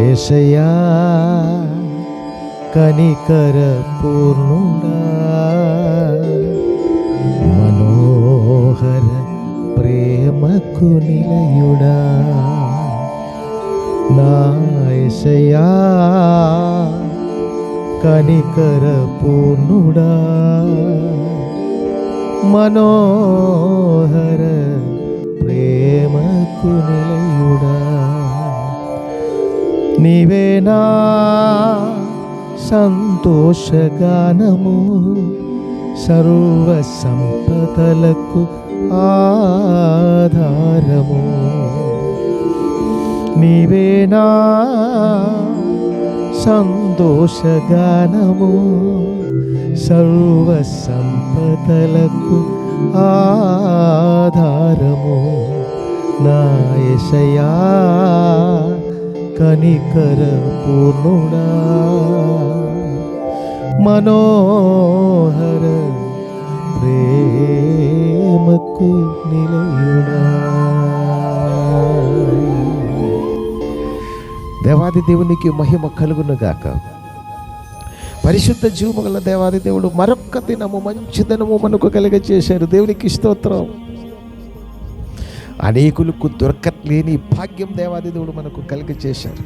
యేసయ్యా కనికర పూర్ణుడా, మనోహర ప్రేమకు నిలయుడా, నా యేసయ్యా కనికర పూర్ణుడా, మనోహర ప్రేమకు నిలయుడా, నీవేనా సంతోషగానము, సర్వ సంపదలకు ఆధారము, నీవేనా సంతోషగానము, సర్వ సంపదలకు ఆధారము, నా యేసయ్యా కనికర పూర్ణుడా, మనోహర ప్రేమకు నిలయుడా. దేవాది దేవునికి మహిమ కలుగునుగాక. పరిశుద్ధ జీవము గల దేవాది దేవుడు మరొక్క దినము, మంచి దినము మనకు కలిగజేశారు. దేవునికి స్తోత్రం. అనేకులకు దొరకలేని భాగ్యం దేవాది దేవుడు మనకు కలిగజేశారు.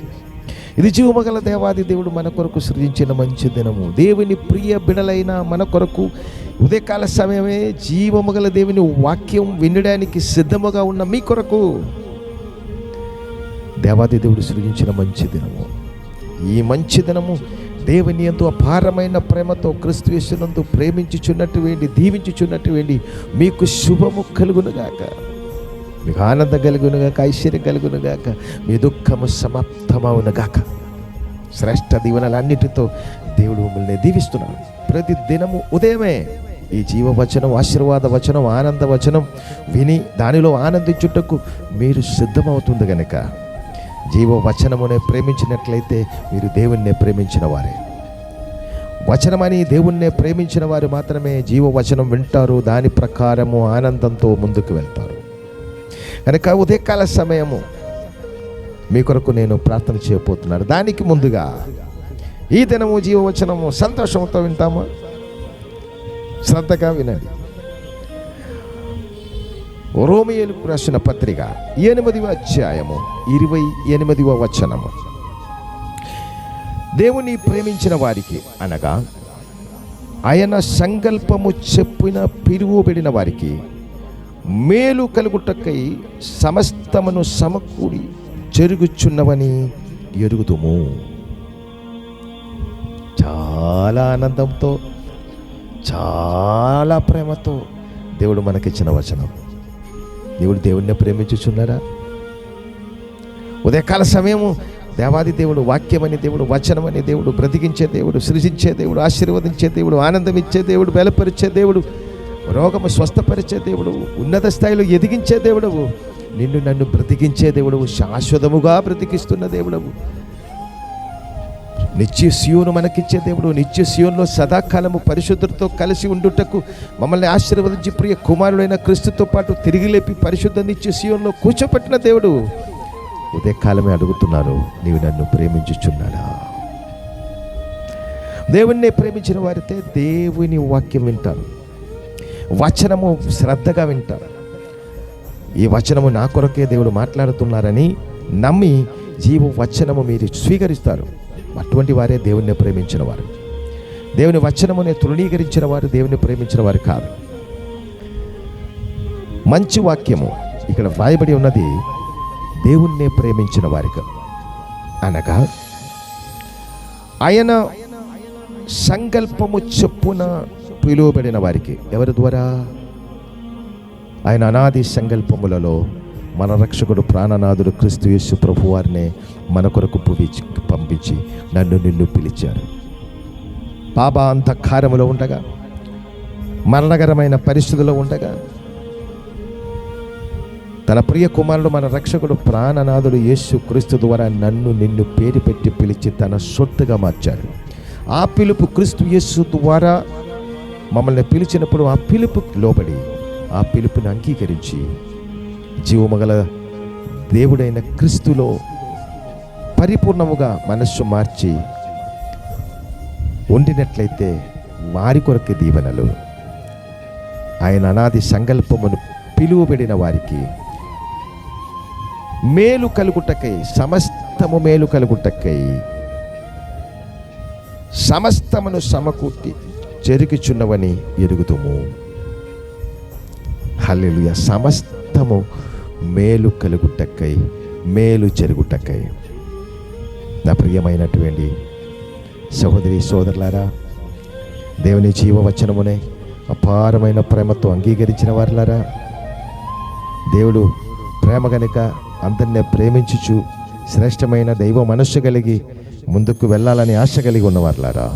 ఇది జీవమగల దేవాది దేవుడు మన కొరకు సృజించిన మంచి దినము. దేవుని ప్రియ బిడలైన మన కొరకు ఉదయకాల సమయమే జీవమగల దేవుని వాక్యం వినడానికి సిద్ధముగా ఉన్న మీ కొరకు దేవాది దేవుడు సృజించిన మంచి దినము. ఈ మంచి దినము దేవుని యందు అపారమైన ప్రేమతో క్రీస్తు యేసునందు ప్రేమించుచున్నటువంటి, దీవించుచున్నటువంటి మీకు శుభము కలుగునుగాక, మీకు ఆనందం కలుగునుగాక, ఐశ్వర్యం కలుగునుగాక, మీ దుఃఖము సమాప్తమవునుగాక. శ్రేష్ఠ దీవెనలన్నిటితో దేవుడు మిమ్మల్ని దీవిస్తున్నాడు. ప్రతి దినము ఉదయమే ఈ జీవవచనం, ఆశీర్వాద వచనం, ఆనంద వచనం విని దానిలో ఆనందించుటకు మీరు సిద్ధమవుతుంది కనుక జీవవచనమునే ప్రేమించినట్లయితే మీరు దేవుణ్ణే ప్రేమించిన వారే. వచనమని దేవుణ్ణే ప్రేమించిన వారు మాత్రమే జీవవచనం వింటారు, దాని ప్రకారము ఆనందంతో ముందుకు వెళ్తారు. కనుక ఉదయకాల సమయము మీ కొరకు నేను ప్రార్థన చేయబోతున్నాను. దానికి ముందుగా ఈ దినము జీవవచనము సంతోషంతో వింటామా? శ్రద్ధగా వినండి. రోమియోలకు రాసిన పత్రిక 8వ అధ్యాయము 28వ వచనము. దేవుని ప్రేమించిన వారికి అనగా ఆయన సంకల్పము చెప్పిన పిలువబడిన వారికి మేలు కలుగుటకై సమస్తమును సమకూడి జరుగుచున్నవని ఎరుగుదుము. చాలా ఆనందంతో, చాలా ప్రేమతో దేవుడు మనకిచ్చిన వచనం. దేవుడిని ప్రేమించుచున్నారా? ఉదయకాల సమయము దేవాది దేవుడు వాక్యమని దేవుడు, వచనమని దేవుడు, బ్రతికించే దేవుడు, సృజించే దేవుడు, ఆశీర్వదించే దేవుడు, ఆనందమిచ్చే దేవుడు, బలపరిచే దేవుడు, రోగము స్వస్థపరిచే దేవుడు, ఉన్నత స్థాయిలో ఎదిగించే దేవుడవు, నిన్ను నన్ను బ్రతికించే దేవుడవు, శాశ్వతముగా బ్రతికిస్తున్న దేవుడవు, నిత్య సియోను మనకిచ్చే దేవుడు, నిత్య సియోనులో సదాకాలము పరిశుద్ధులతో కలిసి ఉండుటకు మమ్మల్ని ఆశీర్వదించి ప్రియ కుమారుడైన క్రీస్తుతో పాటు తిరిగి లేపి పరిశుద్ధ నిత్య సియోనులో కూర్చోపెట్టిన దేవుడు ఉదయకాలమే అడుగుతున్నారు, నీవు నన్ను ప్రేమించుచున్నాడా? దేవుణ్ణి ప్రేమించిన వారితే దేవుని వాక్యం వింటారు, వచనము శ్రద్ధగా వింటారు. ఈ వచనము నా కొరకే దేవుడు మాట్లాడుతున్నారని నమ్మి జీవ వచనము మీరు స్వీకరిస్తారు. అటువంటి వారే దేవుణ్ణి ప్రేమించిన వారు. దేవుని వచనమునే తృణీకరించిన వారు దేవుని ప్రేమించిన వారు కాదు. మంచి వాక్యము ఇక్కడ వ్రాయబడి ఉన్నది దేవుణ్ణి ప్రేమించిన వారికి అనగా ఆయన సంకల్పము చొప్పున పిలువబడిన వారికి. ఎవరి ద్వారా? ఆయన అనాది సంకల్పములలో మన రక్షకుడు ప్రాణనాథుడు క్రీస్తు యేసు ప్రభు వారినే మన కొరకు పంపించి నన్ను నిన్ను పిలిచారు. పాప అంధకారములో ఉండగా, మరణకరమైన పరిస్థితుల్లో ఉండగా తన ప్రియ కుమారుడు మన రక్షకుడు ప్రాణనాథుడు యేసు క్రీస్తు ద్వారా నన్ను నిన్ను పేరు పెట్టి పిలిచి తన సొత్తుగా మార్చాడు. ఆ పిలుపు క్రీస్తు యేసు ద్వారా మమ్మల్ని పిలిచినప్పుడు ఆ పిలుపు లోబడి ఆ పిలుపుని అంగీకరించి జీవమగల దేవుడైన క్రీస్తులో పరిపూర్ణముగా మనస్సు మార్చి ఉండినట్లయితే వారి కొరకు దీవెనలు. ఆయన అనాది సంకల్పమును పిలువబడిన వారికి మేలు కలుగుటకై, సమస్తము మేలు కలుగుటకై సమస్తమును సమకూర్చి జరుగుచున్నవని ఎరుగుదుము. హల్లెలూయా. సమస్తము మేలు కలుగుటకై, మేలు జరుగుటకై. నా ప్రియమైనటువంటి సహోదరి సోదరులారా, దేవుని జీవవచనమునే అపారమైన ప్రేమతో అంగీకరించిన వారులారా, దేవుడు ప్రేమ గనుక అందరినీ ప్రేమించుచు శ్రేష్టమైన దైవ మనస్సు కలిగి ముందుకు వెళ్ళాలని ఆశ కలిగి ఉన్నవారులారా,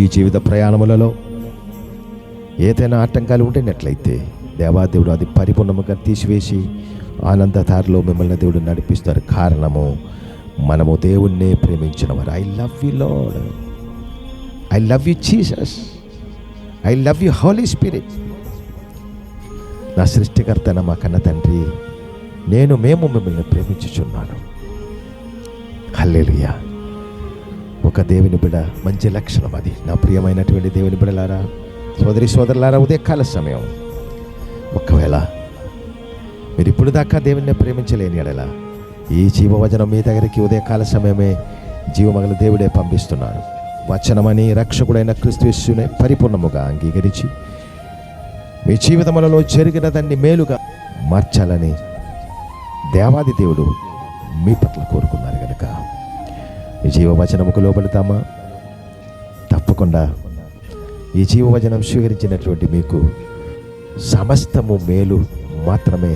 ఈ జీవిత ప్రయాణములలో ఏదైనా ఆటంకాలు ఉండినట్లయితే దేవాదేవుడు అది పరిపూర్ణముగా తీసివేసి ఆనందధారలో మిమ్మల్ని దేవుడు నడిపిస్తారు. కారణము మనము దేవుణ్ణే ప్రేమించిన వారు. I love you lord, I love you Jesus, I love you Holi spirit. నా సృష్టికర్త మా కన్న తండ్రి, మేము మిమ్మల్ని ప్రేమించుచున్నాను. హల్లెలూయా. ఒక దేవుని బిడ్డ మంచి లక్షణం అది. నా ప్రియమైనటువంటి దేవుని బిడ్డలారా, సోదరి సోదరులారా, ఉదయకాల సమయం ఒకవేళ మీరు ఇప్పుడు దాకా దేవుణ్ణి ప్రేమించలేని ఎడల ఈ జీవవచనం మీ దగ్గరికి ఉదయకాల సమయమే జీవమగల దేవుడే పంపిస్తున్నారు. వచనమని రక్షకుడైన క్రీస్తు యేసునే పరిపూర్ణముగా అంగీకరించి మీ జీవితములలో జరిగిన దాన్ని మేలుగా మార్చాలని దేవాది దేవుడు మీ పట్ల కోరుకున్నారు కనుక ఈ జీవవచనముకు లోబడతామా? తప్పకుండా ఈ జీవవచనం స్వీకరించినటువంటి మీకు సమస్తము మేలు మాత్రమే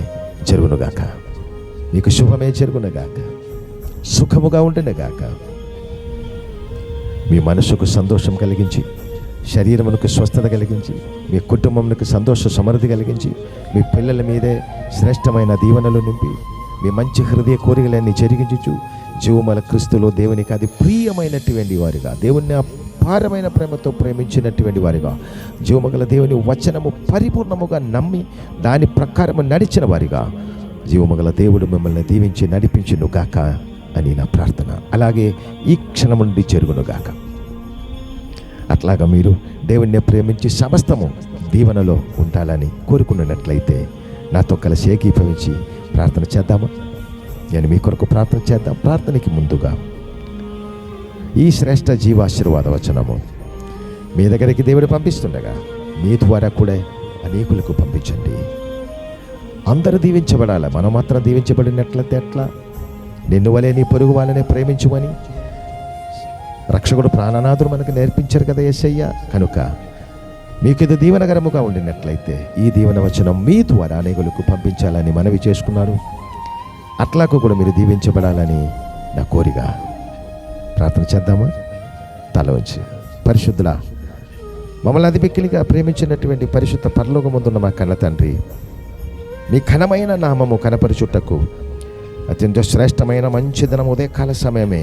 జరుగునుగాక, మీకు శుభమే జరుగునుగాక, సుఖముగా ఉండునుగాక. మీ మనసుకు సంతోషం కలిగించి, శరీరమునకు స్వస్థత కలిగించి, మీ కుటుంబమునకు సంతోష సమృద్ధి కలిగించి, మీ పిల్లల మీదే శ్రేష్టమైన దీవెనలు నింపి, మీ మంచి హృదయ కోరికలన్నీ జరిగించు జీవమల క్రీస్తులో దేవునికి అది ప్రియమైనటువంటి వారిగా, దేవుని అపారమైన ప్రేమతో ప్రేమించినటువంటి వారిగా, జీవమగల దేవుని వచనము పరిపూర్ణముగా నమ్మి దాని ప్రకారము నడిచిన వారిగా జీవమగల దేవుడు మిమ్మల్ని దీవించి నడిపించును గాక అని నా ప్రార్థన. అలాగే ఈ క్షణం నుండి జరుగును గాక. అట్లాగా మీరు దేవుణ్ణి ప్రేమించి సమస్తము దీవెనలో ఉండాలని కోరుకున్నట్లయితే నాతో కలిసి ఏకీభవించి ప్రార్థన చేద్దామా? నేను మీ కొరకు ప్రార్థన చేద్దాం. ప్రార్థనకి ముందుగా ఈ శ్రేష్ఠ జీవాశీర్వాద వచనము మీ దగ్గరికి దేవుడు పంపిస్తుండగా మీ ద్వారా కూడా అనేకులకు పంపించండి. అందరూ దీవించబడాలి. మనం మాత్రం దీవించబడినట్లయితే ఎట్లా? నిన్ను వలే నీ పొరుగు వాళ్ళనే ప్రేమించుమని రక్షకుడు ప్రాణనాథుడు మనకు నేర్పించారు కదా యేసయ్య. కనుక మీకు ఇది దీవెనకరముగా ఉండినట్లయితే ఈ దీవెన వచనం మీ ద్వారా అనేకులకు పంపించాలని మనవి చేసుకున్నారు. అట్లాకు కూడా మీరు దీవించబడాలని నా కోరిక. ప్రార్థన చేద్దామా? తల వంచి. పరిశుద్ధుల మమ్మల్ని అతి మిక్కిలిగా ప్రేమించినటువంటి పరిశుద్ధ పరలోకమందున్న మా కన్న తండ్రి, మీ ఘనమైన నామము కనపరుచుటకు అత్యంత శ్రేష్టమైన మంచి దినం ఉదయకాల సమయమే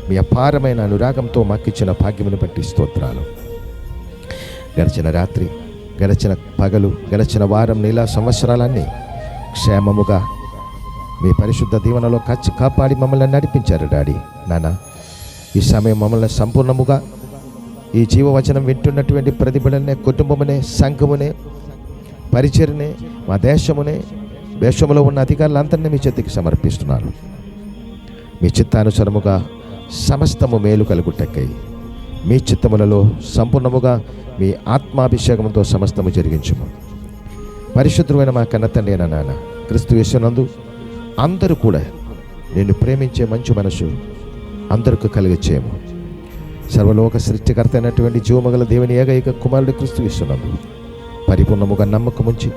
మీ అపారమైన అనురాగంతో మాకిచ్చిన భాగ్యమును బట్టి స్తోత్రాలు. గడిచిన రాత్రి, గడిచిన పగలు, గడిచిన వారం, నెల, సంవత్సరాలన్నీ క్షేమముగా మీ పరిశుద్ధ దీవెనలో కాపాడి మమ్మల్ని నడిపించారు డాడీ. నాన్న, ఈ సమయం మమ్మల్ని సంపూర్ణముగా ఈ జీవవచనం వింటున్నటువంటి ప్రతిబిడలనే, కుటుంబమునే, సంఘమునే, పరిచర్నే, మా దేశంలో ఉన్న అధికారులందరినీ మీ చేతికి సమర్పిస్తున్నారు. మీ చిత్తానుసారముగా సమస్తము మేలు కలుగుటకై మీ చిత్తములలో సంపూర్ణముగా మీ ఆత్మాభిషేకంతో సమస్తము జరిగించుము. పరిశుద్ధమైన మా కన్న తండ్రి అయిన నాన్న, క్రీస్తు యేసునందు అందరూ కూడా నిన్ను ప్రేమించే మంచి మనసు అందరికీ కలిగచేయము. సర్వలోక సృష్టికర్త అయినటువంటి జీవమగల దేవుని ఏకైక కుమారుడు క్రీస్తు యేసునందు పరిపూర్ణముగా నమ్మకముంచి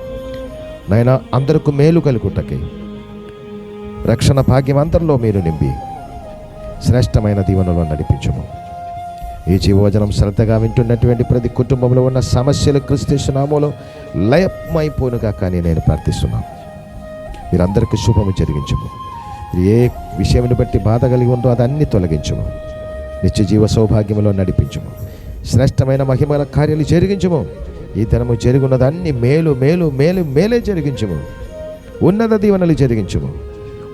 నాయన అందరికీ మేలు కలుగుటకై రక్షణ భాగ్యం అందరిలో మీరు నింపి శ్రేష్టమైన దీవెనలో నడిపించము. ఈ జీవవచనం శ్రద్ధగా వింటున్నటువంటి ప్రతి కుటుంబంలో ఉన్న సమస్యలు క్రీస్తు యేసు నామములో లయమైపోనుగా కానీ నేను ప్రార్థిస్తున్నాను. మీరందరికీ శుభము జరిగించుము. ఏ విషయమును బట్టి బాధ కలిగి ఉందో అదన్నీ తొలగించుము. నిత్య జీవ సౌభాగ్యములో నడిపించుము. శ్రేష్టమైన మహిమల కార్యాలు జరిగించుము. ఈ దినము జరుగున్నదన్నీ మేలు మేలు మేలు మేలే జరిగించుము. ఉన్నత దీవెనలు జరిగించుము.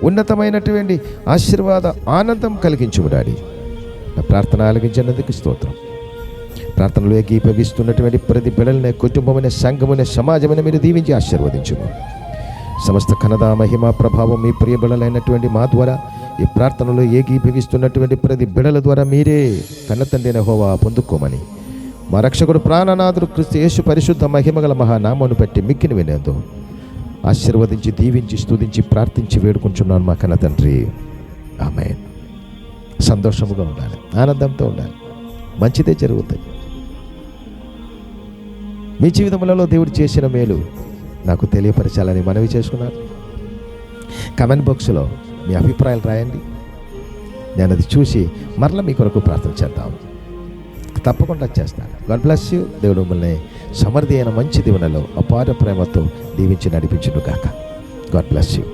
ఉన్నతమైనటువంటి ఆశీర్వాద ఆనందం కలిగించుము డాడీ. నా ప్రార్థన ఆలకించినందుకు స్తోత్రం. ప్రార్థనలో ఏకీభవిస్తున్నటువంటి ప్రతి బిడ్డలనే, కుటుంబమైన, సంఘమునే, సమాజమైన మీరు దీవించి ఆశీర్వదించుము. సమస్త ఘనత, మహిమ, ప్రభావం మీ ప్రియ బిడ్డలైనటువంటి మా ద్వారా ఈ ప్రార్థనలో ఏకీభవిస్తున్నటువంటి ప్రతి బిడ్డల ద్వారా మీరే కన్నతండ్రి యెహోవా పొందుకోమని మా రక్షకుడు ప్రాణనాథుడు క్రీస్తు యేసు పరిశుద్ధ మహిమగల మహానామమును బట్టి మిక్కిని వినేందు ఆశీర్వదించి, దీవించి, స్తుతించి, ప్రార్థించి వేడుకుంటున్నాను మా కన్న తండ్రి. ఆమేన్. సంతోషముగా ఉండాలి, ఆనందంతో ఉండాలి, మంచిదే జరుగుతాయి. మీ జీవితంలో దేవుడు చేసిన మేలు నాకు తెలియపరచాలని మనవి చేసుకున్నాను. కమెంట్ బాక్స్లో మీ అభిప్రాయాలు రాయండి. నేను అది చూసి మరలా మీ కొరకు ప్రార్థన చేద్దాం. తప్పకుండా చేస్తాను. God bless you. దేవుడు మిమ్మల్ని సమృద్ధి అయిన మంచి దీవెనలో అపార ప్రేమతో దీవించి నడిపించును గాక. God bless you.